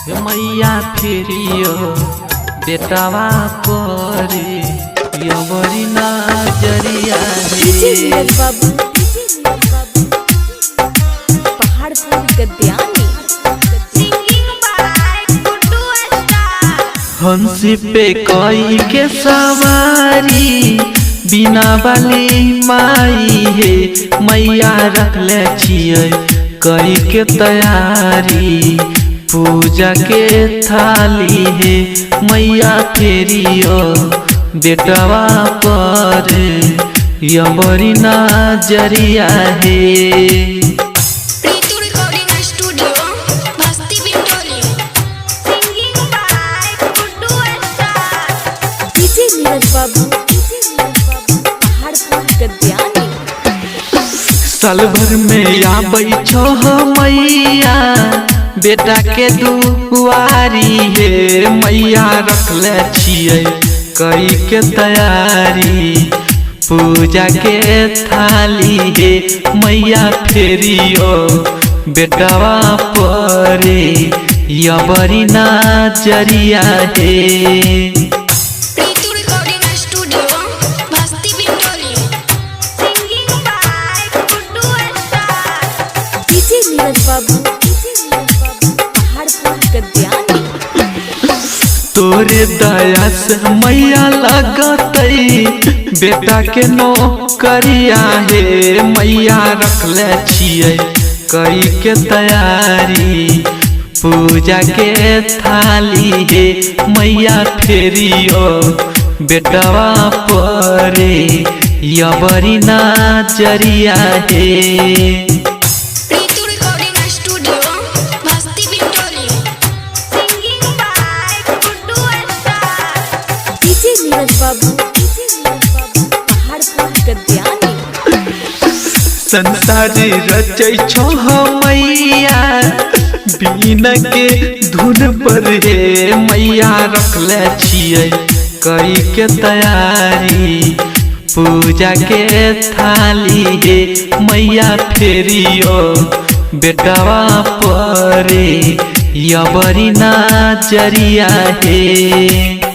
मैया फिरियो बेटावा परे यवरी नजरिया नीरज बाबू पहाड़पुर गद्यानी हंसी पे कोई के सवारी बिना वाली माई है मैया रख ले छिए कई के तैयारी पूजा के थाली है मैया फेरियो बेटवा पर यवरी नजरिया है। नीरज बाबू पहाड़पुर गद्यानी साल भर में आबै छो मैया बेटा के दुआरी है मैया रख ले छिए कई के तैयारी पूजा के थाली है मैया फेरियो बेटवा परे यवरी नजरिया है। नीरज बाबू पहाड़पुर गद्यानी तोरे दया से मैया लगतई बेटा के नौकरिया है मैया रख ले छिए कई के तैयारी पूजा के थाली है मैया फेरियो बेटवा परे यवरी नजरिया है। नीरज बाबू पहाड़पुर गद्यानी संसारी रचै छो मैया बीना के धुन पर है मैया रख ले छिए कई के तैयारी पूजा के थाली है मैया फेरियो बेटवा परे यवरी नजरिया है।